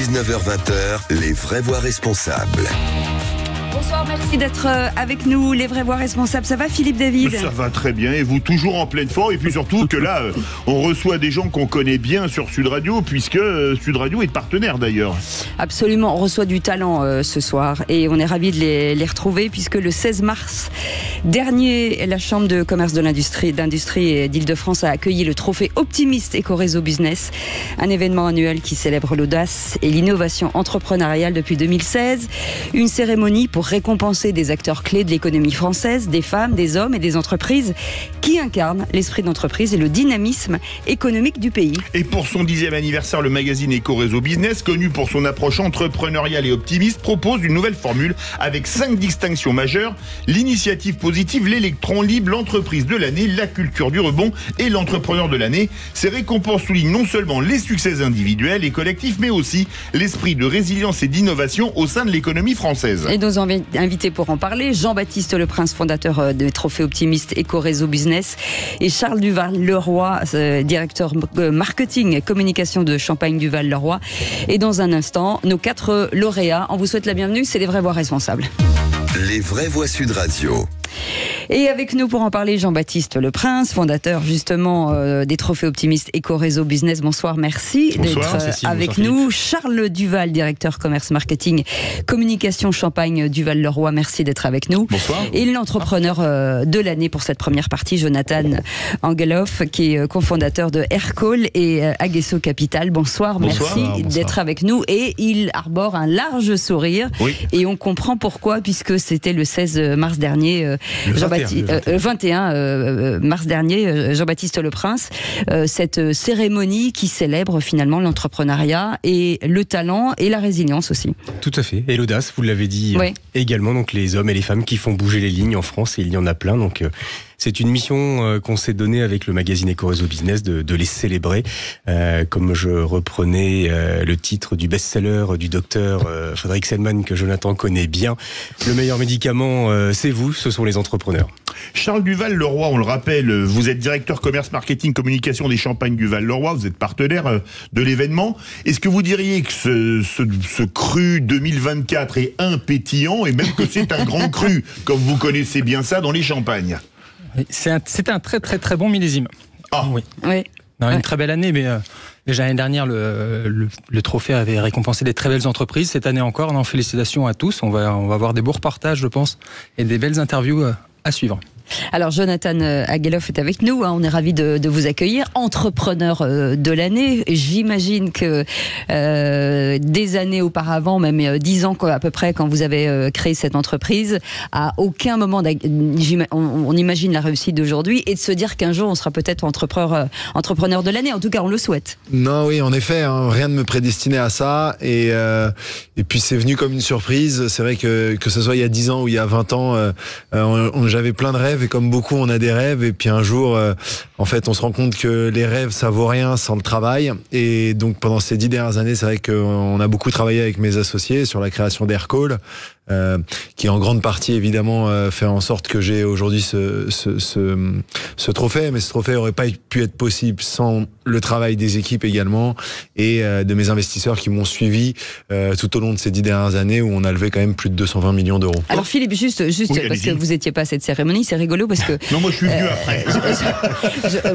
19h-20h, les vraies voix responsables. Bonsoir, merci d'être avec nous, les vraies voix responsables. Ça va, Philippe David ? Ça va très bien, et vous toujours en pleine forme, et puis surtout que là, on reçoit des gens qu'on connaît bien sur Sud Radio, puisque Sud Radio est partenaire d'ailleurs. Absolument, on reçoit du talent ce soir, et on est ravis de les retrouver, puisque le 16 mars dernier, la Chambre de commerce d'industrie d'Île-de-France a accueilli le trophée Optimiste Éco-Réseau Business, un événement annuel qui célèbre l'audace et l'innovation entrepreneuriale depuis 2016. Une cérémonie pour récompenser des acteurs clés de l'économie française, des femmes, des hommes et des entreprises qui incarnent l'esprit d'entreprise et le dynamisme économique du pays. Et pour son 10e anniversaire, le magazine Éco-Réseau Business, connu pour son approche entrepreneuriale et optimiste, propose une nouvelle formule avec 5 distinctions majeures: l'initiative positive, l'électron libre, l'entreprise de l'année, la culture du rebond et l'entrepreneur de l'année. Ces récompenses soulignent non seulement les succès individuels et collectifs, mais aussi l'esprit de résilience et d'innovation au sein de l'économie française. Et nos invités pour en parler, Jean-Baptiste Leprince, fondateur de Trophée Optimiste Éco-Réseau Business, et Charles Duval-Leroy, directeur marketing et communication de Champagne Duval-Leroy. Et dans un instant, nos 4 lauréats. On vous souhaite la bienvenue, c'est les vraies voix responsables. Les vraies voix Sud Radio. Et avec nous pour en parler, Jean-Baptiste Leprince, fondateur justement des Trophées Optimistes Éco-Réseau Business. Bonsoir, merci d'être avec nous. Charles Duval, directeur commerce marketing communication Champagne Duval-Leroy, merci d'être avec nous. Bonsoir. Et l'entrepreneur de l'année pour cette première partie, Jonathan Angeloff, qui est cofondateur de Aircall et Aguesso Capital. Bonsoir, merci d'être avec nous. Et il arbore un large sourire. Oui. Et on comprend pourquoi, puisque c'était le 16 mars dernier, 21 mars dernier, Jean-Baptiste Leprince, cette cérémonie qui célèbre finalement l'entrepreneuriat et le talent et la résilience aussi. Tout à fait, et l'audace, vous l'avez dit également, donc les hommes et les femmes qui font bouger les lignes en France, et il y en a plein, donc c'est une mission qu'on s'est donnée avec le magazine Éco-Réseau Business de les célébrer, comme je reprenais le titre du best-seller du docteur Frédéric Selman, que Jonathan connaît bien. Le meilleur médicament, c'est vous, ce sont les entrepreneurs. Charles Duval-Leroy, on le rappelle, vous êtes directeur commerce marketing communication des Champagnes Duval-Leroy, vous êtes partenaire de l'événement. Est-ce que vous diriez que ce cru 2024 est pétillant, et même que c'est un grand cru, comme vous connaissez bien ça dans les Champagnes? C'était un très très très bon millésime. Ah oui. Non, une très belle année, mais déjà l'année dernière, le trophée avait récompensé des très belles entreprises. Cette année encore, non, félicitations à tous. On va avoir des beaux reportages, je pense, et des belles interviews à suivre. Alors Jonathan Angeloff est avec nous, on est ravis de vous accueillir, entrepreneur de l'année. J'imagine que des années auparavant, même 10 ans à peu près, quand vous avez créé cette entreprise, à aucun moment on imagine la réussite d'aujourd'hui, et de se dire qu'un jour on sera peut-être entrepreneur de l'année. En tout cas, on le souhaite. Non, oui, en effet, rien ne me prédestinait à ça, et puis c'est venu comme une surprise. C'est vrai que ce soit il y a 10 ans ou il y a 20 ans, j'avais plein de rêves, et comme beaucoup, on a des rêves, et puis un jour, en fait, on se rend compte que les rêves, ça vaut rien sans le travail. Et donc, pendant ces 10 dernières années, c'est vrai qu'on a beaucoup travaillé avec mes associés sur la création d'Aircall, qui en grande partie évidemment fait en sorte que j'ai aujourd'hui ce trophée, mais ce trophée aurait pas pu être possible sans le travail des équipes également, et de mes investisseurs qui m'ont suivi tout au long de ces 10 dernières années, où on a levé quand même plus de 220 millions d'euros. Alors Philippe, juste oui, parce que vous n'étiez pas à cette cérémonie, c'est rigolo parce que... Non, moi je suis venu après.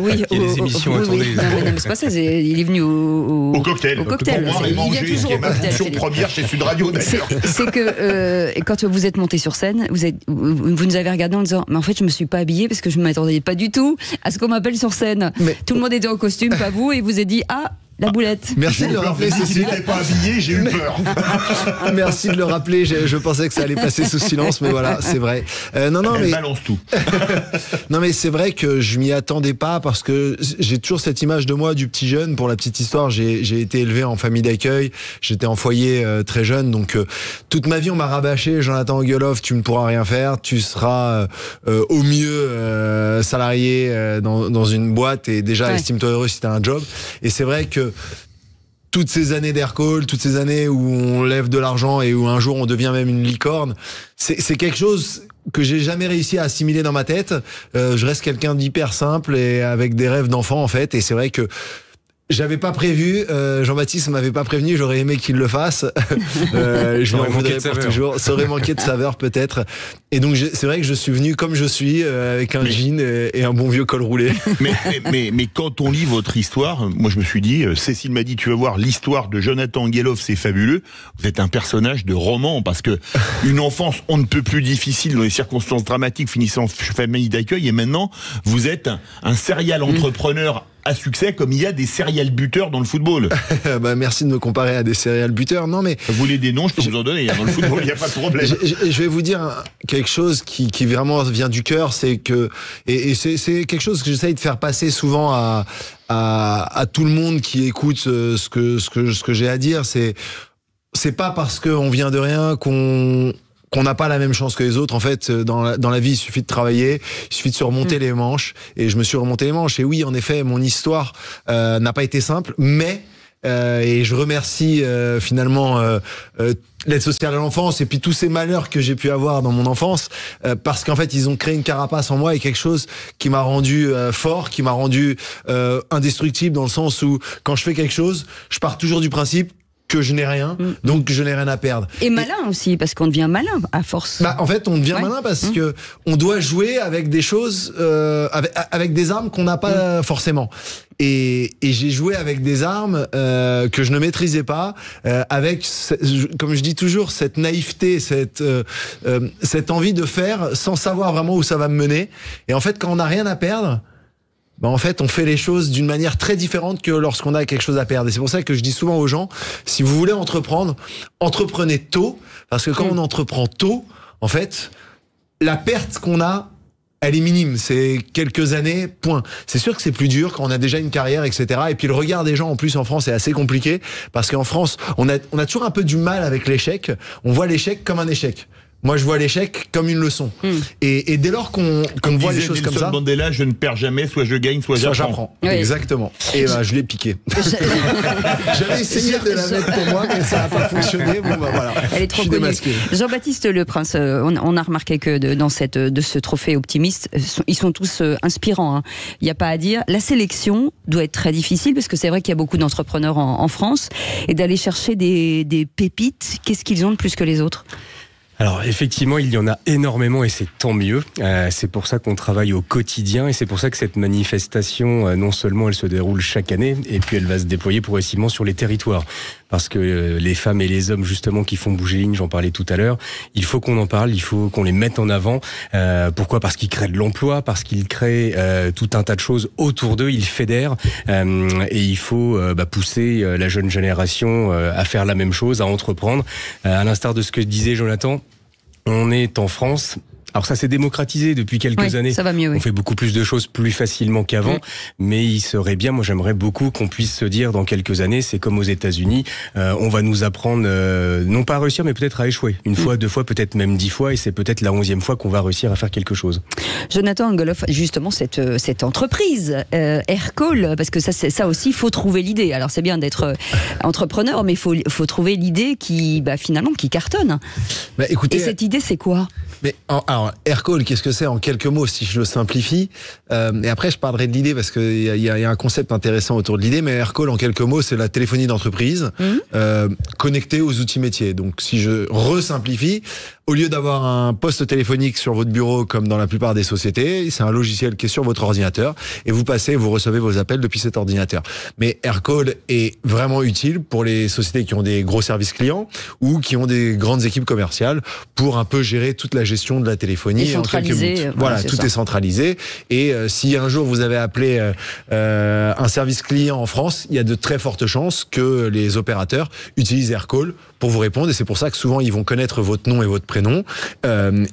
Oui, il y a des émissions à tourner. Non, mais c'est pas ça, il est venu au cocktail. Au cocktail. Pour boire et manger, il vient toujours qui est au ma cocktail. fonction première chez Sud Radio d'ailleurs. C'est que quand vous êtes monté sur scène, vous nous avez regardé en disant, mais en fait je me suis pas habillé parce que je ne m'attendais pas du tout à ce qu'on m'appelle sur scène. Mais tout le monde était en costume, pas vous, et vous avez dit, la boulette. Merci de le rappeler, Cécile. Il n'était pas habillé, j'ai eu peur. Merci de le rappeler, je pensais que ça allait passer sous silence, mais voilà, c'est vrai. Elle balance tout. Non, mais c'est vrai que je m'y attendais pas, parce que j'ai toujours cette image de moi, du petit jeune. Pour la petite histoire, j'ai été élevé en famille d'accueil, j'étais en foyer très jeune, donc toute ma vie on m'a rabâché: Jonathan Angeloff, tu ne pourras rien faire, tu seras au mieux salarié dans une boîte, et déjà estime-toi heureux si t'as un job. Et c'est vrai que toutes ces années d'Aircall, toutes ces années où on lève de l'argent et où un jour on devient même une licorne, c'est quelque chose que j'ai jamais réussi à assimiler dans ma tête. Je reste quelqu'un d'hyper simple et avec des rêves d'enfant, en fait, et c'est vrai que J'avais pas prévu, Jean-Baptiste m'avait pas prévenu, j'aurais aimé qu'il le fasse. Je m'en voudrais pour toujours. Ça aurait manqué de saveur peut-être. Et donc c'est vrai que je suis venu comme je suis, avec un jean et un bon vieux col roulé. Mais quand on lit votre histoire, moi je me suis dit, Cécile m'a dit, tu vas voir l'histoire de Jonathan Angelov, c'est fabuleux. Vous êtes un personnage de roman, parce que une enfance on ne peut plus difficile dans les circonstances dramatiques, finissant en famille d'accueil, et maintenant vous êtes un serial entrepreneur à succès, comme il y a des serial buteurs dans le football. Bah, merci de me comparer à des serial buteurs. Non, mais vous voulez des noms, je peux vous en donner. Dans le football, il n'y a pas de problème. Je vais vous dire quelque chose qui vraiment vient du cœur, c'est que et c'est quelque chose que j'essaye de faire passer souvent à tout le monde qui écoute ce que j'ai à dire. C'est pas parce qu'on vient de rien qu'on n'a pas la même chance que les autres. En fait, dans la vie, il suffit de travailler, il suffit de se remonter les manches. Et je me suis remonté les manches. Et oui, en effet, mon histoire n'a pas été simple, mais et je remercie finalement l'aide sociale à l'enfance et puis tous ces malheurs que j'ai pu avoir dans mon enfance, parce qu'en fait, ils ont créé une carapace en moi et quelque chose qui m'a rendu fort, qui m'a rendu indestructible, dans le sens où quand je fais quelque chose, je pars toujours du principe que je n'ai rien, donc je n'ai rien à perdre. Et malin aussi, parce qu'on devient malin à force. Bah, en fait, on devient malin parce que on doit jouer avec des choses, avec des armes qu'on n'a pas forcément. Et j'ai joué avec des armes que je ne maîtrisais pas, avec, comme je dis toujours, cette naïveté, cette envie de faire sans savoir vraiment où ça va me mener. Et en fait, quand on n'a rien à perdre, bah en fait, on fait les choses d'une manière très différente que lorsqu'on a quelque chose à perdre. Et c'est pour ça que je dis souvent aux gens, si vous voulez entreprendre, entreprenez tôt, parce que quand on entreprend tôt, en fait, la perte qu'on a, elle est minime. C'est quelques années, point. C'est sûr que c'est plus dur quand on a déjà une carrière, etc. Et puis le regard des gens, en plus, en France, est assez compliqué, parce qu'en France, on a toujours un peu du mal avec l'échec. On voit l'échec comme un échec. Moi, je vois l'échec comme une leçon. Et dès lors qu'on voit les choses comme ça... Mandela, je ne perds jamais, soit je gagne, soit j'apprends. Oui. Exactement. Et ben, je l'ai piqué. J'avais essayé de la mettre pour moi, mais ça n'a pas fonctionné. Bon, bah, voilà. Elle est trop connue. Jean-Baptiste Le Prince, on a remarqué que dans ce trophée optimiste, ils sont tous inspirants. Il n'y a pas à dire. La sélection doit être très difficile, parce que c'est vrai qu'il y a beaucoup d'entrepreneurs en France. Et d'aller chercher des pépites, qu'est-ce qu'ils ont de plus que les autres ? Alors effectivement, il y en a énormément et c'est tant mieux. C'est pour ça qu'on travaille au quotidien et c'est pour ça que cette manifestation, non seulement elle se déroule chaque année, et puis elle va se déployer progressivement sur les territoires. Parce que les femmes et les hommes justement qui font bouger les lignes, j'en parlais tout à l'heure, il faut qu'on en parle, il faut qu'on les mette en avant. Pourquoi ? Parce qu'ils créent de l'emploi, parce qu'ils créent tout un tas de choses autour d'eux, ils fédèrent et il faut pousser la jeune génération à faire la même chose, à entreprendre. À l'instar de ce que disait Jonathan, on est en France. Alors ça s'est démocratisé depuis quelques années. Ça va mieux, On fait beaucoup plus de choses plus facilement qu'avant, mais il serait bien, moi j'aimerais beaucoup qu'on puisse se dire dans quelques années, c'est comme aux États-Unis, on va nous apprendre non pas à réussir, mais peut-être à échouer. Une fois, 2 fois, peut-être même 10 fois, et c'est peut-être la 11e fois qu'on va réussir à faire quelque chose. Jonathan Angelov, justement cette entreprise Aircall, parce que ça aussi, il faut trouver l'idée. Alors c'est bien d'être entrepreneur, mais il faut trouver l'idée qui finalement qui cartonne. Bah, écoutez, et cette idée, c'est quoi ? Mais alors, Aircall, qu'est-ce que c'est en quelques mots, si je le simplifie, et après je parlerai de l'idée parce qu'il y a un concept intéressant autour de l'idée, mais Aircall en quelques mots, c'est la téléphonie d'entreprise connectée aux outils métiers. Donc si je resimplifie, au lieu d'avoir un poste téléphonique sur votre bureau comme dans la plupart des sociétés, c'est un logiciel qui est sur votre ordinateur et vous recevez vos appels depuis cet ordinateur. Mais Aircall est vraiment utile pour les sociétés qui ont des gros services clients ou qui ont des grandes équipes commerciales pour un peu gérer toute la gestion de la téléphonie en quelques minutes. Voilà, tout est centralisé. Et si un jour vous avez appelé un service client en France, il y a de très fortes chances que les opérateurs utilisent Aircall pour vous répondre. Et c'est pour ça que souvent ils vont connaître votre nom et votre prénom.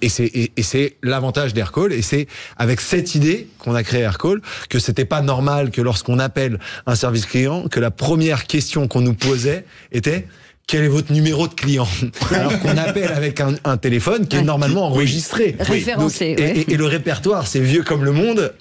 Et c'est l'avantage d'Aircall. Et c'est avec cette idée qu'on a créé Aircall que c'était pas normal que lorsqu'on appelle un service client, que la première question qu'on nous posait était: quel est votre numéro de client? Alors qu'on appelle avec un téléphone qui est normalement enregistré. Référencé. Et le répertoire, c'est vieux comme le monde.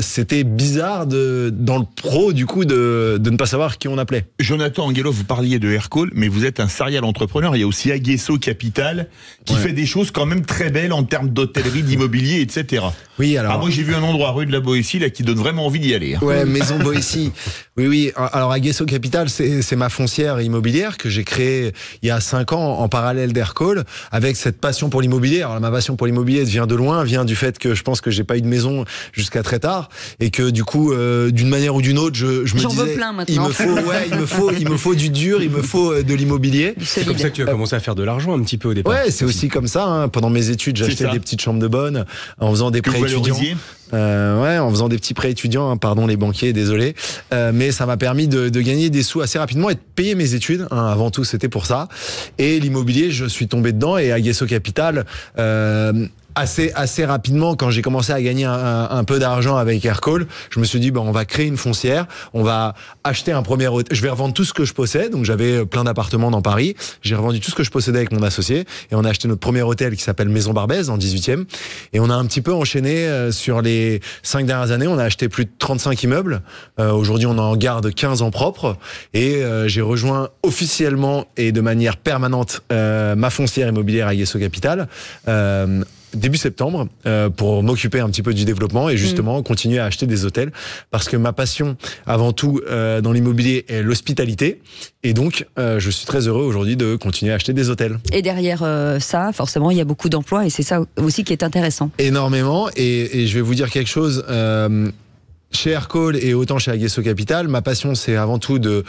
C'était bizarre dans le pro, du coup, de ne pas savoir qui on appelait. Jonathan Anguello, vous parliez de Aircall, mais vous êtes un serial entrepreneur. Il y a aussi Aguesso Capital qui fait des choses quand même très belles en termes d'hôtellerie, d'immobilier, etc. Oui, alors. Moi, j'ai vu un endroit rue de la Boétie là qui donne vraiment envie d'y aller. Ouais, Maison Boétie. Oui. Alors, Aguesso Capital, c'est ma foncière immobilière que j'ai créée il y a 5 ans en parallèle d'Aircall, avec cette passion pour l'immobilier. Alors, ma passion pour l'immobilier vient de loin, vient du fait que je pense que j'ai pas eu de maison jusqu'à très tard, et que du coup, d'une manière ou d'une autre, je me disais, veux plein maintenant. il me faut du dur, il me faut de l'immobilier. C'est comme ça que tu as commencé à faire de l'argent un petit peu au départ. Ouais, c'est aussi comme ça. Hein. Pendant mes études, j'achetais des petites chambres de bonne en faisant des prêts étudiants. En faisant des petits prêts étudiants, hein, pardon les banquiers, désolé, mais ça m'a permis de gagner des sous assez rapidement et de payer mes études, hein, avant tout c'était pour ça, et l'immobilier je suis tombé dedans, et Aguesso Capital assez rapidement, quand j'ai commencé à gagner un peu d'argent avec Aircall, je me suis dit, on va créer une foncière, on va acheter un premier hôtel, je vais revendre tout ce que je possède, donc j'avais plein d'appartements dans Paris, j'ai revendu tout ce que je possédais avec mon associé, et on a acheté notre premier hôtel qui s'appelle Maison Barbès, en 18e, et on a un petit peu enchaîné sur les 5 dernières années, on a acheté plus de 35 immeubles, aujourd'hui on en garde 15 en propre, et j'ai rejoint officiellement et de manière permanente ma foncière immobilière Aguesso Capital, début septembre, pour m'occuper un petit peu du développement et justement continuer à acheter des hôtels, parce que ma passion avant tout dans l'immobilier est l'hospitalité, et donc je suis très heureux aujourd'hui de continuer à acheter des hôtels. Et derrière ça, forcément, il y a beaucoup d'emplois, et c'est ça aussi qui est intéressant. Énormément, et je vais vous dire quelque chose. Chez Aircall et autant chez Aguesso Capital, ma passion c'est avant tout de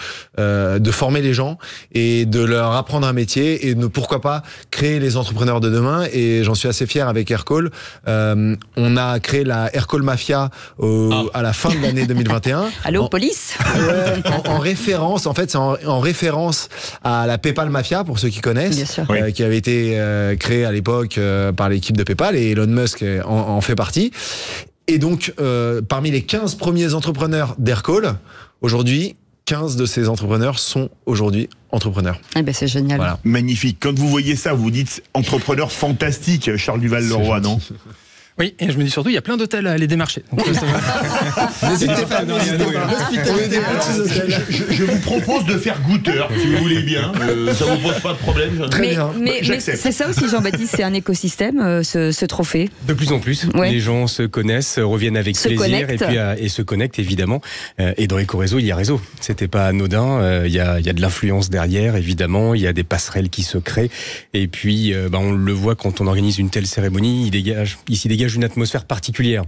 former les gens et de leur apprendre un métier, et de pourquoi pas créer les entrepreneurs de demain, et j'en suis assez fier avec Aircall. On a créé la Aircall Mafia à la fin de l'année 2021. Allô, police. En référence, en fait c'est en référence à la PayPal Mafia, pour ceux qui connaissent. Bien sûr. Qui avait été créée à l'époque par l'équipe de PayPal, et Elon Musk en fait partie. Et donc, parmi les 15 premiers entrepreneurs d'Aircall, aujourd'hui, 15 de ces entrepreneurs sont aujourd'hui entrepreneurs. Eh ben, c'est génial. Voilà. Magnifique. Quand vous voyez ça, vous dites entrepreneur fantastique, Charles Duval-Leroy, non? Oui, et je me dis surtout, il y a plein d'hôtels à aller démarcher. N'hésitez pas, je vous propose de faire goûteur, si vous voulez bien. Ça vous pose pas de problème? Très bien. Mais c'est ça aussi, Jean-Baptiste, c'est un écosystème, ce trophée. De plus en plus, les gens se connaissent, reviennent avec plaisir, et se connectent évidemment. Et dans Ecoréseau, il y a réseau. C'était pas anodin. Il y a de l'influence derrière, évidemment. Il y a des passerelles qui se créent. Et puis, on le voit quand on organise une telle cérémonie. Il s'y dégage une atmosphère particulière,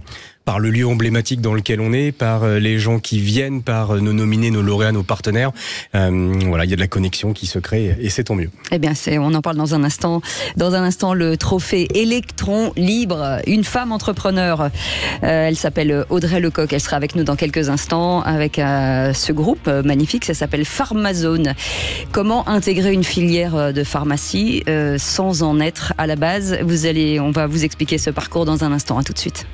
par le lieu emblématique dans lequel on est, par les gens qui viennent, par nos nominés, nos lauréats, nos partenaires. Voilà, il y a de la connexion qui se crée, et c'est tant mieux. Eh bien, on en parle dans un instant. Dans un instant, le trophée Électron Libre, une femme entrepreneur. Elle s'appelle Audrey Lecoq. Elle sera avec nous dans quelques instants avec ce groupe magnifique. Ça s'appelle Pharmazone. Comment intégrer une filière de pharmacie sans en être à la base? On va vous expliquer ce parcours dans un instant. À tout de suite.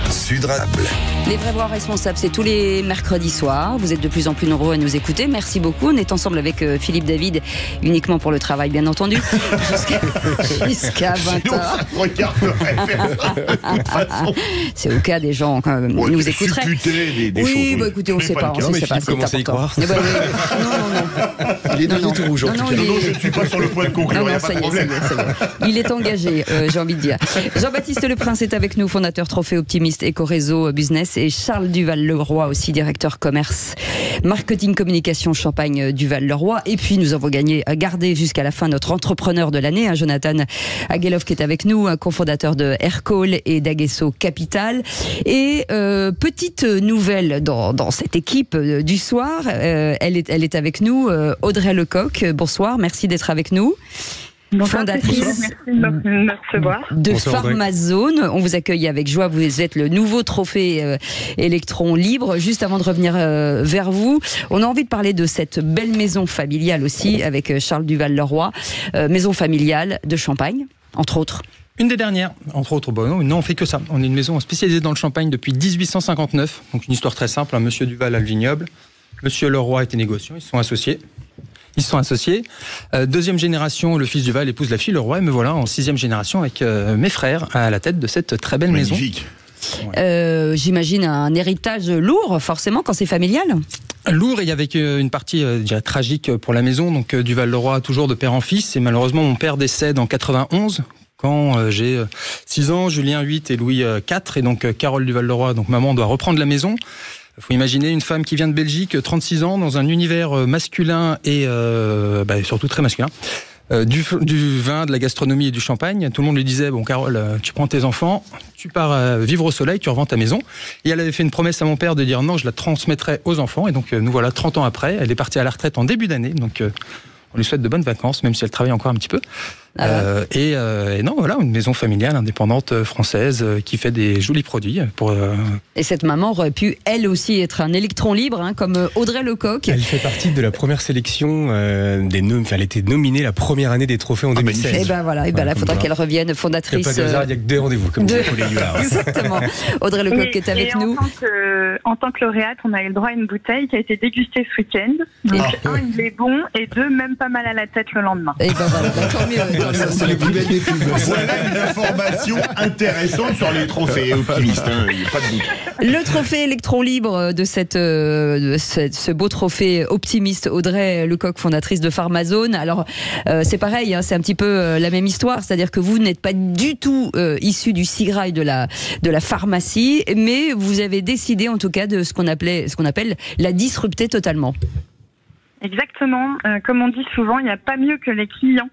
Sud Radio. Les vrais voix responsables, c'est tous les mercredis soirs. Vous êtes de plus en plus nombreux à nous écouter. Merci beaucoup. On est ensemble avec Philippe David, uniquement pour le travail, bien entendu, jusqu'à 20h. C'est au cas des gens qui nous écouteraient. Oui, écoutez, on ne sait pas. Philippe commence à y croire. Non. Il est devenu tout rouge. Non, je ne suis pas sur le point de conclure. Il n'y a pas de problème. Il est engagé, j'ai envie de dire. Jean-Baptiste Leprince est avec nous, fondateur Trophée Optimiste Ecoréseau Business, et Charles Duval-Leroy, aussi directeur commerce, marketing, communication Champagne Duval-Leroy. Et puis nous avons gardé jusqu'à la fin notre entrepreneur de l'année, Jonathan Anguello, qui est avec nous, cofondateur de Aircall et d'Aguesso Capital. Et petite nouvelle dans cette équipe du soir, elle est avec nous, Audrey Lecoq. Bonsoir, merci d'être avec nous. Bonsoir, fondatrice merci de me recevoir. De Pharmazone. On vous accueille avec joie. Vous êtes le nouveau trophée Électron Libre. Juste avant de revenir vers vous, on a envie de parler de cette belle maison familiale aussi avec Charles Duval-Leroy. Maison familiale de Champagne, entre autres. Une des dernières, entre autres. Non, on fait que ça. On est une maison spécialisée dans le champagne depuis 1859. Donc une histoire très simple. Monsieur Duval a le vignoble. Monsieur Leroy était négociant. Ils se sont associés. Ils se sont associés. Deuxième génération, le fils du Val épouse la fille, le roi. Et me voilà en 6e génération avec mes frères à la tête de cette très belle maison. Magnifique. J'imagine un héritage lourd, forcément, quand c'est familial. Lourd, et avec une partie tragique pour la maison. Donc du Val-le-Roi, toujours de père en fils. Et malheureusement, mon père décède en 91. Quand j'ai 6 ans, Julien 8 et Louis 4. Et donc Carole du Val-le-Roi, donc maman, doit reprendre la maison. Il faut imaginer une femme qui vient de Belgique, 36 ans, dans un univers masculin et surtout très masculin. Du vin, de la gastronomie et du champagne. Tout le monde lui disait, bon Carole, tu prends tes enfants, tu pars vivre au soleil, tu revends ta maison. Et elle avait fait une promesse à mon père de dire non, je la transmettrai aux enfants. Et donc nous voilà 30 ans après, elle est partie à la retraite en début d'année. Donc on lui souhaite de bonnes vacances, même si elle travaille encore un petit peu. Et non, voilà, une maison familiale indépendante française qui fait des jolis produits. Et cette maman aurait pu, elle aussi, être un électron libre, hein, comme Audrey Lecoq. Elle fait partie de la première sélection elle était nominée la première année des trophées en 2016. Et ben voilà, là, il faudra qu'elle revienne, fondatrice. Il n'y a pas de hasard, il n'y a que des rendez-vous, comme ça, Exactement. Audrey Lecoq est avec nous. En tant que lauréate, on a eu le droit à une bouteille qui a été dégustée ce week-end. Donc, il est bon, et 2, même pas mal à la tête le lendemain. Et ben voilà, tant mieux. Ça, c'est les plus belles des pubs. Voilà une information intéressante sur les trophées optimistes. Il n'y a pas de doute. Le trophée électron libre de ce beau trophée optimiste, Audrey Lecoq, fondatrice de Pharmazone. Alors, c'est pareil, hein, c'est un petit peu la même histoire, c'est-à-dire que vous n'êtes pas du tout issu du sigrail de la pharmacie, mais vous avez décidé en tout cas de ce qu'on appelle la disrupter totalement. Exactement. Comme on dit souvent, il n'y a pas mieux que les clients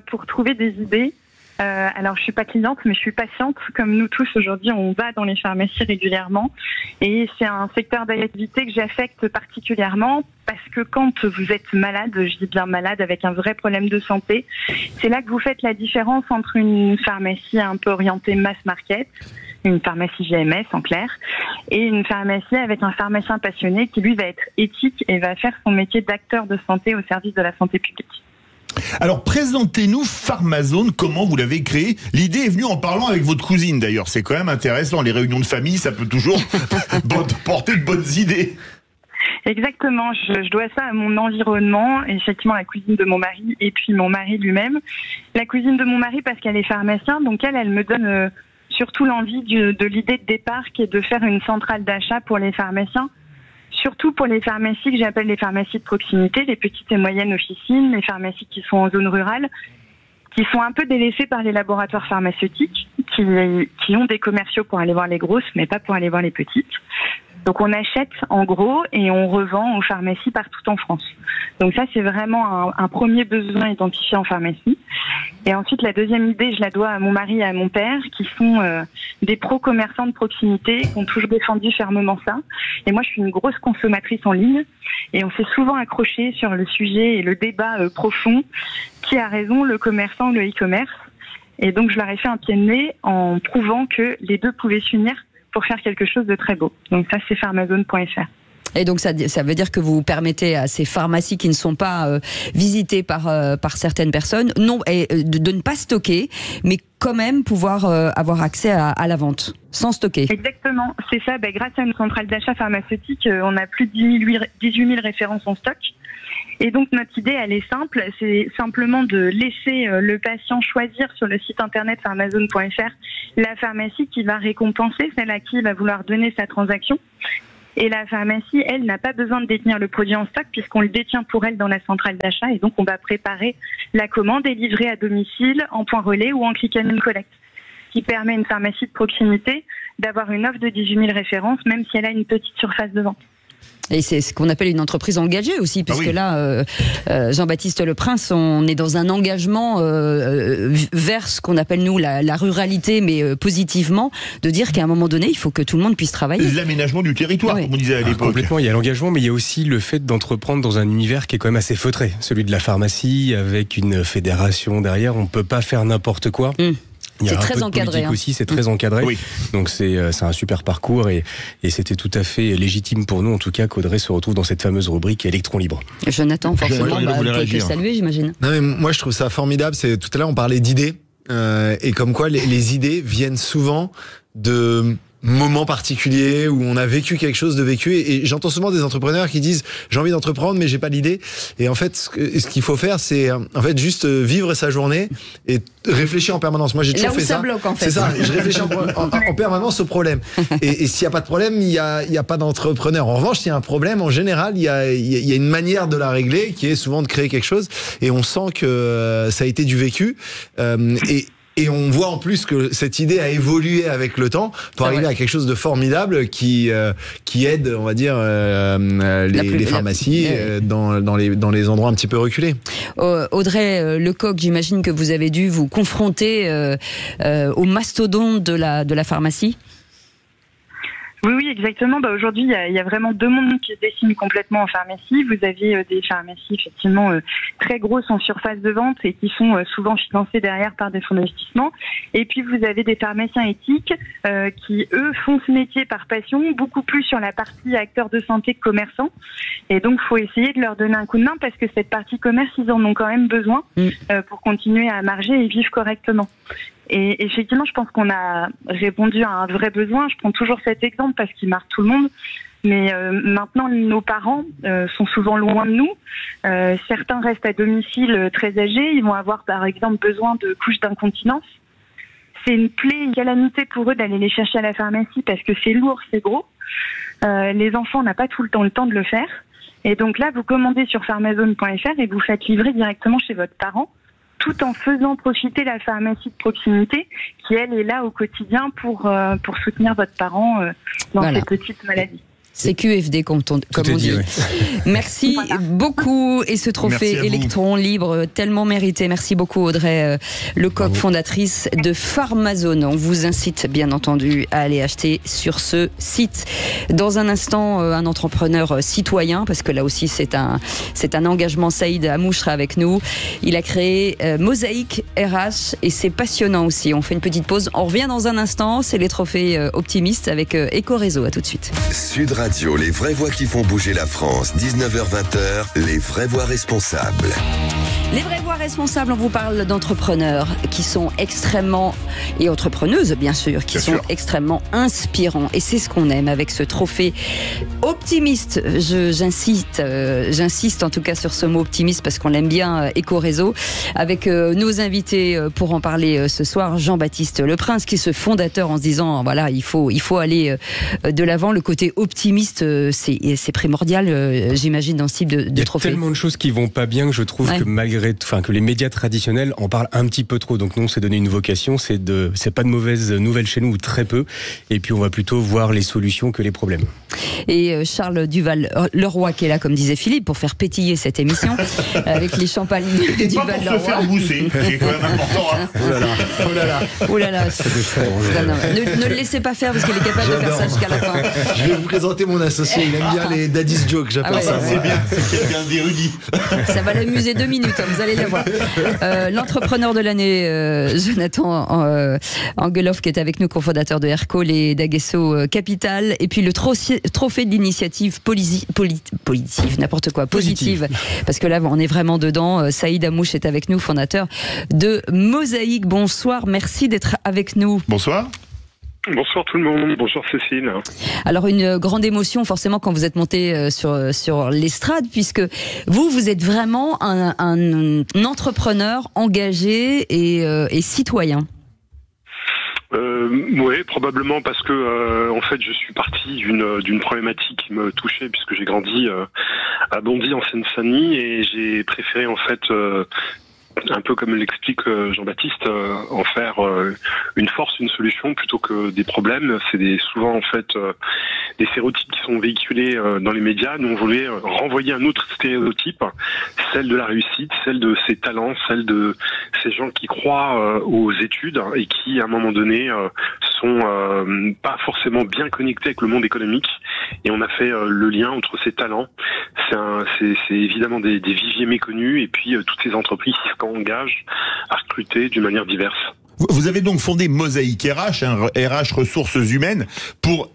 pour trouver des idées. Alors, je suis pas cliente, mais je suis patiente. Comme nous tous aujourd'hui, on va dans les pharmacies régulièrement, et c'est un secteur d'activité que j'affecte particulièrement parce que quand vous êtes malade, je dis bien malade, avec un vrai problème de santé, c'est là que vous faites la différence entre une pharmacie un peu orientée mass market, une pharmacie GMS en clair, et une pharmacie avec un pharmacien passionné qui lui va être éthique et va faire son métier d'acteur de santé au service de la santé publique. Alors, présentez-nous Pharmazone, comment vous l'avez créé. L'idée est venue en parlant avec votre cousine, d'ailleurs. C'est quand même intéressant. Les réunions de famille, ça peut toujours porter de bonnes idées. Exactement. Je dois ça à mon environnement, effectivement la cousine de mon mari et puis mon mari lui-même. La cousine de mon mari parce qu'elle est pharmacien, donc elle me donne surtout l'envie de l'idée de départ qui est de faire une centrale d'achat pour les pharmaciens. Surtout pour les pharmacies que j'appelle les pharmacies de proximité, les petites et moyennes officines, les pharmacies qui sont en zone rurale, qui sont un peu délaissées par les laboratoires pharmaceutiques, qui ont des commerciaux pour aller voir les grosses, mais pas pour aller voir les petites. Donc on achète en gros et on revend aux pharmacies partout en France. Donc ça c'est vraiment un premier besoin identifié en pharmacie. Et ensuite la deuxième idée, je la dois à mon mari et à mon père qui sont des pro-commerçants de proximité, qui ont toujours défendu fermement ça. Et moi je suis une grosse consommatrice en ligne et on s'est souvent accroché sur le sujet et le débat profond qui a raison, le commerçant ou le e-commerce. Et donc je leur ai fait un pied de nez en prouvant que les deux pouvaient s'unir pour faire quelque chose de très beau. Donc ça, c'est pharmazone.fr. Et donc ça veut dire que vous permettez à ces pharmacies qui ne sont pas visitées par certaines personnes de ne pas stocker, mais quand même pouvoir avoir accès à la vente, sans stocker. Exactement, c'est ça. Grâce à une centrale d'achat pharmaceutique, on a plus de 18 000 références en stock. Et donc notre idée, elle est simple, c'est simplement de laisser le patient choisir sur le site internet pharmazone.fr la pharmacie qui va récompenser, celle à qui il va vouloir donner sa transaction. Et la pharmacie, elle, n'a pas besoin de détenir le produit en stock puisqu'on le détient pour elle dans la centrale d'achat. Et donc on va préparer la commande et livrer à domicile, en point relais ou en click and collect. Ce qui permet à une pharmacie de proximité d'avoir une offre de 18 000 références, même si elle a une petite surface de vente. Et c'est ce qu'on appelle une entreprise engagée aussi, puisque là, Jean-Baptiste Leprince, on est dans un engagement vers ce qu'on appelle nous la ruralité, mais positivement, de dire qu'à un moment donné, il faut que tout le monde puisse travailler. L'aménagement du territoire, comme on disait à l'époque. Complètement, il y a l'engagement, mais il y a aussi le fait d'entreprendre dans un univers qui est quand même assez feutré, celui de la pharmacie, avec une fédération derrière, on ne peut pas faire n'importe quoi. C'est très encadré. Aussi, c'est très encadré. Oui. Donc c'est un super parcours et c'était tout à fait légitime pour nous, en tout cas, qu'Audrey se retrouve dans cette fameuse rubrique électron libre. Jonathan, forcément, peut saluer, j'imagine. Non, mais moi je trouve ça formidable. Tout à l'heure on parlait d'idées et comme quoi les idées viennent souvent de moment particulier où on a vécu quelque chose de vécu. Et j'entends souvent des entrepreneurs qui disent j'ai envie d'entreprendre mais j'ai pas l'idée. Et en fait, ce qu'il faut faire, c'est en fait juste vivre sa journée et réfléchir en permanence. Moi, j'ai toujours fait ça. Bloque, en fait. C'est ça. Je réfléchis en permanence au problème. Et s'il y a pas de problème, il y a pas d'entrepreneur. En revanche, s'il y a un problème, en général, il y a une manière de la régler qui est souvent de créer quelque chose. Et on sent que ça a été du vécu. Et on voit en plus que cette idée a évolué avec le temps pour arriver à quelque chose de formidable qui aide, on va dire, les pharmacies dans les endroits un petit peu reculés. Audrey Lecoq, j'imagine que vous avez dû vous confronter au mastodonte de la pharmacie. Oui, exactement. Aujourd'hui, il y a vraiment deux mondes qui se dessinent complètement en pharmacie. Vous avez des pharmacies effectivement très grosses en surface de vente et qui sont souvent financées derrière par des fonds d'investissement. Et puis vous avez des pharmaciens éthiques qui, eux, font ce métier par passion, beaucoup plus sur la partie acteurs de santé que commerçants. Et donc, faut essayer de leur donner un coup de main parce que cette partie commerce, ils en ont quand même besoin pour continuer à marger et vivre correctement. Et effectivement, je pense qu'on a répondu à un vrai besoin. Je prends toujours cet exemple parce qu'il marque tout le monde. Mais maintenant, nos parents sont souvent loin de nous. Certains restent à domicile très âgés. Ils vont avoir, par exemple, besoin de couches d'incontinence. C'est une plaie, une calamité pour eux d'aller les chercher à la pharmacie parce que c'est lourd, c'est gros. Les enfants n'ont pas tout le temps de le faire. Et donc là, vous commandez sur pharmazone.fr et vous faites livrer directement chez votre parent, tout en faisant profiter la pharmacie de proximité qui, elle, est là au quotidien pour soutenir votre parent dans ces petites maladies. C'est QFD, comme on dit. Oui. Merci beaucoup. Et ce trophée Électron Libre, tellement mérité. Merci beaucoup, Audrey Lecoq, fondatrice de Pharmazone. On vous incite, bien entendu, à aller acheter sur ce site. Dans un instant, un entrepreneur citoyen, parce que là aussi, c'est un engagement. Saïd Amouche sera avec nous. Il a créé Mosaïque RH et c'est passionnant aussi. On fait une petite pause. On revient dans un instant. C'est les trophées optimistes avec Ecoréseau. À tout de suite. Sud Radio, les vraies voix qui font bouger la France. 19h-20h, les vraies voix responsables. Les vraies voix responsables, on vous parle d'entrepreneurs qui sont extrêmement, et entrepreneuses bien sûr, qui sont extrêmement inspirants. Et c'est ce qu'on aime avec ce trophée optimiste. J'insiste en tout cas sur ce mot optimiste parce qu'on l'aime bien, Ecoréseau, avec nos invités pour en parler ce soir. Jean-Baptiste Leprince, qui est ce fondateur en se disant, voilà, il faut aller de l'avant. Le côté optimiste, c'est primordial, j'imagine, dans ce type de trophée. Il y a tellement de choses qui vont pas bien que je trouve que les médias traditionnels en parlent un petit peu trop. Donc nous, on s'est donné une vocation, c'est pas de mauvaises nouvelles chez nous, ou très peu. Et puis on va plutôt voir les solutions que les problèmes. Et Charles Duval-Leroy qui est là, comme disait Philippe, pour faire pétiller cette émission avec les champagnes Duval-Leroy. Pas pour se faire bousser, c'est quand même important. Oh là là. Ne le laissez pas faire parce qu'il est capable de faire ça jusqu'à la fin. Je vais vous présenter mon associé, il aime bien les daddy's jokes, j'appelle ça. C'est bien, c'est quelqu'un d'érudit. Ça va l'amuser 2 minutes, vous allez le voir. L'entrepreneur de l'année, Jonathan Angeloff, qui est avec nous, cofondateur de Aircall et d'Aguesso Capital. Et puis le trophée de l'initiative positive, n'importe quoi, positive. Parce que là, on est vraiment dedans. Saïd Amouche est avec nous, fondateur de Mosaïque. Bonsoir, merci d'être avec nous. Bonsoir. Bonsoir tout le monde, bonjour Cécile. Alors une grande émotion forcément quand vous êtes monté sur l'estrade, puisque vous êtes vraiment un entrepreneur engagé et citoyen. Oui, probablement parce que en fait je suis parti d'une problématique qui me touchait puisque j'ai grandi à Bondy en Seine-Saint-Denis et j'ai préféré en fait un peu comme l'explique Jean-Baptiste, en faire une force, une solution plutôt que des problèmes. C'est souvent en fait des stéréotypes qui sont véhiculés dans les médias. Nous on voulait renvoyer un autre stéréotype, celle de la réussite, celle de ses talents, celle de ces gens qui croient aux études et qui à un moment donné sont pas forcément bien connectés avec le monde économique. Et on a fait le lien entre ces talents. C'est évidemment des viviers méconnus et puis toutes ces entreprises qui s'engagent à recruter d'une manière diverse. Vous avez donc fondé Mosaïque RH, RH ressources humaines, pour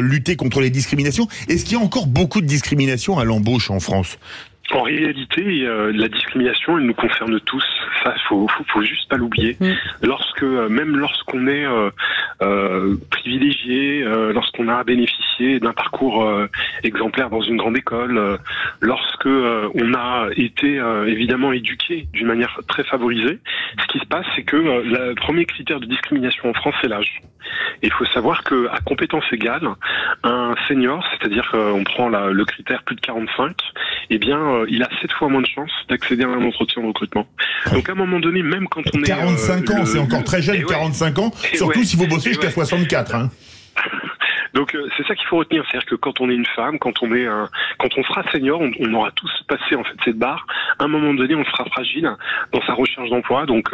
lutter contre les discriminations. Est-ce qu'il y a encore beaucoup de discrimination à l'embauche en France ? En réalité, la discrimination, elle nous concerne tous. Ça, faut juste pas l'oublier. Même lorsqu'on est privilégié, lorsqu'on a bénéficié d'un parcours exemplaire dans une grande école, lorsque on a été évidemment éduqué d'une manière très favorisée. Ce qui se passe, c'est que le premier critère de discrimination en France, c'est l'âge. Et il faut savoir que à compétence égale, un senior, c'est-à-dire qu'on prend le critère plus de 45, eh bien, il a 7 fois moins de chances d'accéder à un entretien de recrutement. Donc à un moment donné, même quand on est 45 ans, c'est encore très jeune, 45 ans, surtout s'il faut bosser jusqu'à 64. Hein. Donc c'est ça qu'il faut retenir, c'est-à-dire que quand on est une femme, quand on sera senior, on aura tous passé en fait cette barre. À un moment donné, on sera fragile dans sa recherche d'emploi. Donc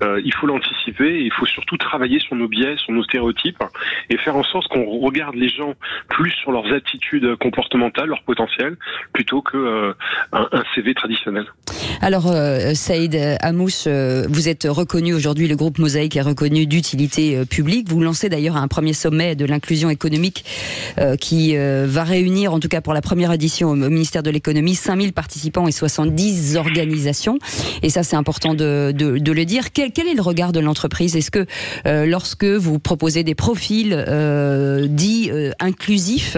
il faut l'anticiper. Et il faut surtout travailler sur nos biais, sur nos stéréotypes, et faire en sorte qu'on regarde les gens plus sur leurs attitudes comportementales, leur potentiel, plutôt que un CV traditionnel. Alors Saïd Hamouche, vous êtes reconnu aujourd'hui, le groupe Mosaïque est reconnu d'utilité publique. Vous lancez d'ailleurs un premier sommet de l'inclusion économique qui va réunir, en tout cas pour la première édition au ministère de l'économie, 5000 participants et 70 organisations. Et ça, c'est important de le dire. Quel est le regard de l'entreprise? Est-ce que lorsque vous proposez des profils dits inclusifs,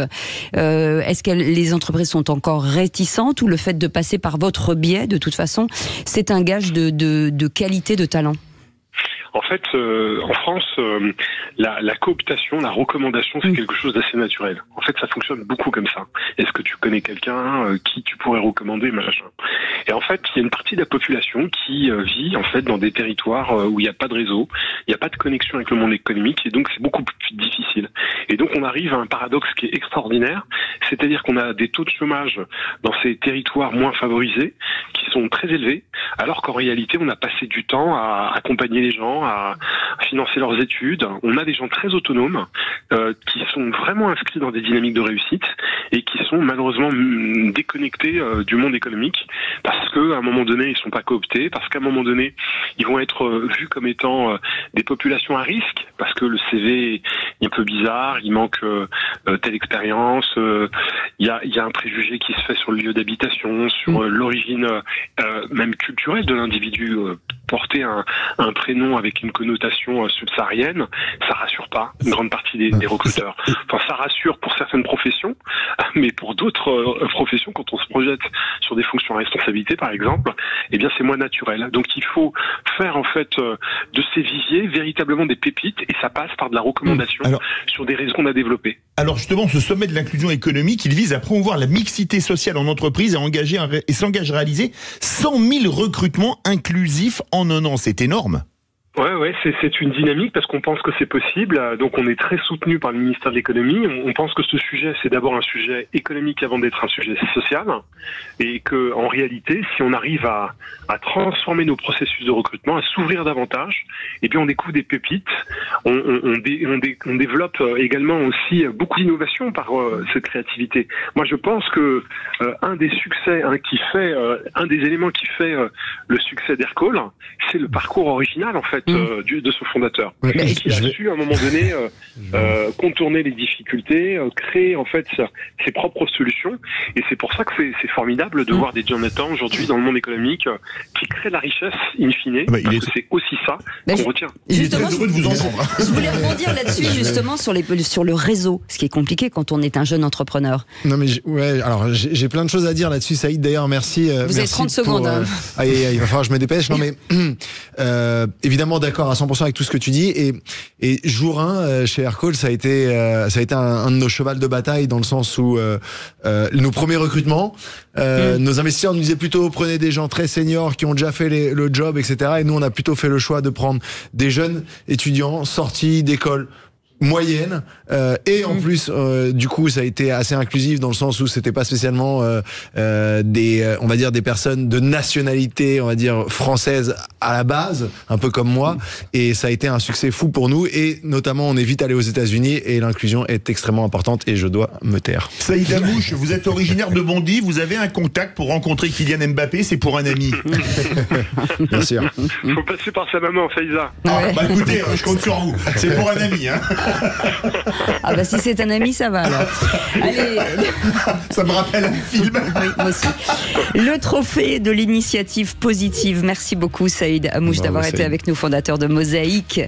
est-ce que les entreprises sont encore réticentes, ou le fait de passer par votre biais, de toute façon, c'est un gage de qualité, de talent? En fait, en France, la cooptation, la recommandation, c'est quelque chose d'assez naturel. En fait, ça fonctionne beaucoup comme ça. Est-ce que tu connais quelqu'un qui tu pourrais recommander, machin? Et en fait, il y a une partie de la population qui vit en fait dans des territoires où il n'y a pas de réseau, il n'y a pas de connexion avec le monde économique, et donc c'est beaucoup plus difficile. Et donc on arrive à un paradoxe qui est extraordinaire, c'est-à-dire qu'on a des taux de chômage dans ces territoires moins favorisés qui sont très élevés, alors qu'en réalité, on a passé du temps à accompagner les gens, à financer leurs études. On a des gens très autonomes qui sont vraiment inscrits dans des dynamiques de réussite et qui sont malheureusement déconnectés du monde économique, parce qu'à un moment donné, ils sont pas cooptés, parce qu'à un moment donné, ils vont être vus comme étant des populations à risque, parce que le CV est un peu bizarre, il manque telle expérience, il y a un préjugé qui se fait sur le lieu d'habitation, sur l'origine même culturelle de l'individu. Porter un prénom avec une connotation subsaharienne, ça rassure pas une grande partie des recruteurs. Enfin, ça rassure pour certaines professions, mais pour d'autres professions, quand on se projette sur des fonctions à responsabilité, par exemple, eh bien c'est moins naturel. Donc il faut faire en fait de ces viviers véritablement des pépites, et ça passe par de la recommandation sur des réseaux qu'on a développés. Alors justement, ce sommet de l'inclusion économique, il vise à promouvoir la mixité sociale en entreprise et s'engage à réaliser 100 000 recrutements inclusifs en un an. C'est énorme. Ouais, c'est une dynamique parce qu'on pense que c'est possible. Donc on est très soutenu par le ministère de l'économie. On pense que ce sujet, c'est d'abord un sujet économique avant d'être un sujet social, et que en réalité, si on arrive à transformer nos processus de recrutement, à s'ouvrir davantage, eh bien on découvre des pépites. On développe également aussi beaucoup d'innovation par cette créativité. Moi, je pense que un des succès, un des éléments qui fait le succès d'Aircall, c'est le parcours original en fait. De son fondateur, qui a su à un moment donné contourner les difficultés, créer en fait ses propres solutions, et c'est pour ça que c'est formidable de voir des Jonathan aujourd'hui dans le monde économique qui créent la richesse in fine, parce que c'est aussi ça qu'on retient. Il est très heureux de vous entendre. Je voulais rebondir là-dessus justement sur le réseau, ce qui est compliqué quand on est un jeune entrepreneur. Non mais alors j'ai plein de choses à dire là-dessus, Saïd. D'ailleurs, merci. Vous avez 30 secondes. Il va falloir que je me dépêche. Non mais évidemment d'accord à 100% avec tout ce que tu dis, et jour 1 chez Aircall, ça a été un de nos chevals de bataille, dans le sens où nos premiers recrutements, nos investisseurs nous disaient plutôt prenez des gens très seniors qui ont déjà fait le job, etc. Et nous on a plutôt fait le choix de prendre des jeunes étudiants sortis d'école moyenne, et en plus du coup ça a été assez inclusif, dans le sens où c'était pas spécialement on va dire des personnes de nationalité, on va dire française à la base, un peu comme moi, et ça a été un succès fou pour nous, et notamment on est vite allé aux États-Unis, et l'inclusion est extrêmement importante, et je dois me taire. Saïd Hamouche, vous êtes originaire de Bondy, vous avez un contact pour rencontrer Kylian Mbappé, c'est pour un ami. Bien sûr. Faut passer par sa maman, Faïza. Bah écoutez, je compte sur vous, c'est pour un ami, hein. Ah bah si c'est un ami, ça va alors. Allez. Ça me rappelle un film. Oui, moi aussi. Le trophée de l'initiative positive. Merci beaucoup Saïd Hamouche d'avoir été avec nous, fondateur de Mosaïque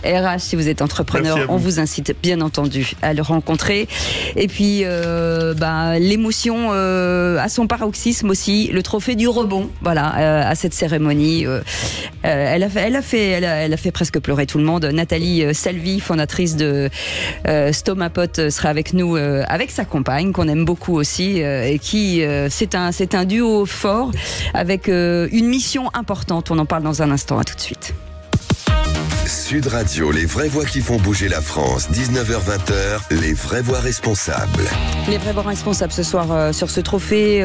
RH. Si vous êtes entrepreneur, on vous incite bien entendu à le rencontrer. Et puis l'émotion à son paroxysme aussi, le trophée du rebond. Voilà, à cette cérémonie, elle a fait presque pleurer tout le monde. Nathalie Salvi, fondatrice de Stomapot, sera avec nous avec sa compagne qu'on aime beaucoup aussi et qui c'est un duo fort avec une mission importante. On en parle dans un instant. À tout de suite. Sud Radio, les vraies voix qui font bouger la France, 19h-20h, les vraies voix responsables. Les vraies voix responsables ce soir sur ce trophée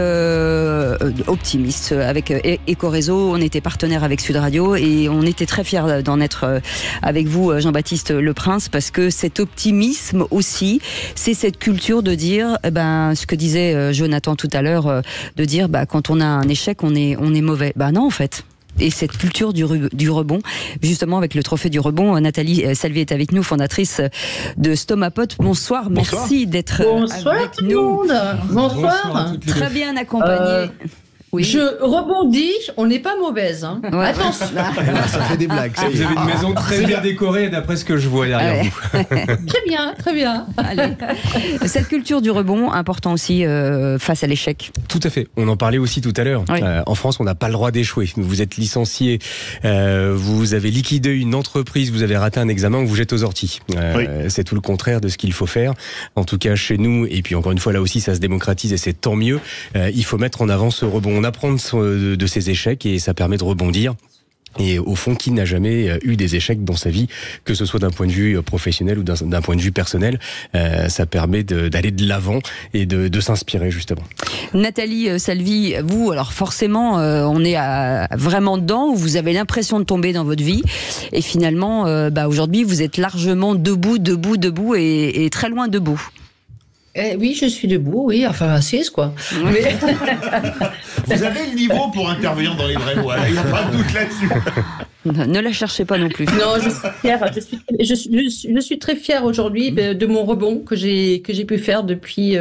optimiste avec Ecoréseau. On était partenaire avec Sud Radio et on était très fiers d'en être avec vous, Jean-Baptiste Leprince, parce que cet optimisme aussi, c'est cette culture de dire, ce que disait Jonathan tout à l'heure, de dire quand on a un échec, on est mauvais. Non, en fait. Et cette culture du rebond, justement avec le trophée du rebond, Nathalie Salvi est avec nous, fondatrice de Stomapot. Bonsoir, merci d'être avec nous. Bonsoir. Très bien accompagné. Oui. Je rebondis, on n'est pas mauvaise. Hein. Ouais. Attention. Ça fait des blagues. Vous avez une maison très bien décorée d'après ce que je vois derrière vous. Très bien, très bien. Allez. Cette culture du rebond, important aussi face à l'échec. Tout à fait. On en parlait aussi tout à l'heure. Oui. En France, on n'a pas le droit d'échouer. Vous êtes licencié, vous avez liquidé une entreprise, vous avez raté un examen, on vous jette aux orties. Oui. C'est tout le contraire de ce qu'il faut faire. En tout cas, chez nous, et puis encore une fois, là aussi, ça se démocratise et c'est tant mieux. Il faut mettre en avant ce rebond. On apprend de ses échecs et ça permet de rebondir. Et au fond, qui n'a jamais eu des échecs dans sa vie, que ce soit d'un point de vue professionnel ou d'un point de vue personnel, ça permet d'aller de l'avant et de s'inspirer justement. Nathalie Salvi, vous, alors forcément, on est vraiment dedans, où vous avez l'impression de tomber dans votre vie, et finalement, aujourd'hui, vous êtes largement debout et très loin debout. Oui, je suis debout, oui, enfin assise quoi. Mais... Vous avez le niveau pour intervenir dans les vraies voix, il n'y a pas de doute là-dessus. Ne la cherchez pas non plus. Non, je suis fière. Je suis très fière aujourd'hui de mon rebond que j'ai pu faire depuis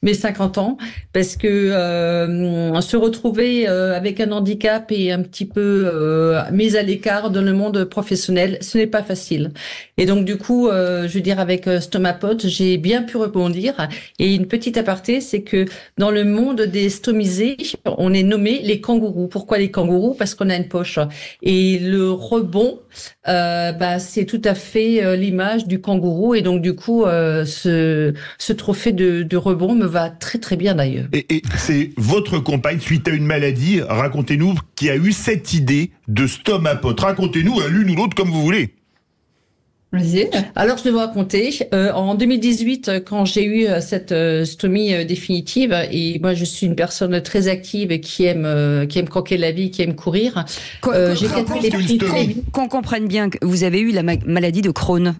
mes 50 ans, parce que se retrouver avec un handicap et un petit peu mise à l'écart dans le monde professionnel, ce n'est pas facile. Et donc du coup, je veux dire, avec Stomapot, j'ai bien pu rebondir. Et une petite aparté, c'est que dans le monde des stomisés, on est nommé les kangourous. Pourquoi les kangourous? Parce qu'on a une poche. Et le rebond, c'est tout à fait l'image du kangourou. Et donc, du coup, ce trophée de rebond me va très, très bien d'ailleurs. Et c'est votre compagne, suite à une maladie, racontez-nous, qui a eu cette idée de Stomapot. Racontez-nous à l'une ou l'autre comme vous voulez. Vas-y. Alors, je vais vous raconter. En 2018, quand j'ai eu cette stomie définitive, et moi, je suis une personne très active qui aime croquer la vie, qui aime courir. Qu'on comprenne bien que vous avez eu la maladie de Crohn.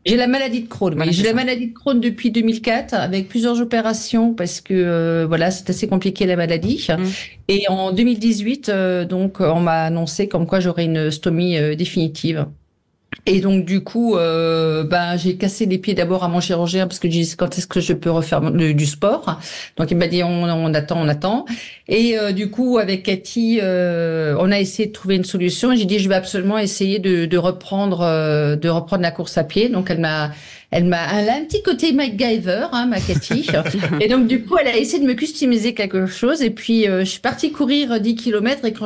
J'ai la maladie de Crohn. Voilà, j'ai la maladie de Crohn depuis 2004, avec plusieurs opérations, parce que c'est assez compliqué la maladie. Et en 2018, donc, on m'a annoncé comme quoi j'aurais une stomie définitive. Et donc du coup, j'ai cassé les pieds d'abord à mon chirurgien parce que je dis quand est-ce que je peux refaire du sport. Donc il m'a dit on attend. Et du coup avec Cathy, on a essayé de trouver une solution. J'ai dit je vais absolument essayer de reprendre la course à pied. Donc elle a un petit côté MacGyver, ma Cathy. Et donc du coup elle a essayé de me customiser quelque chose. Et puis je suis partie courir 10 km et quand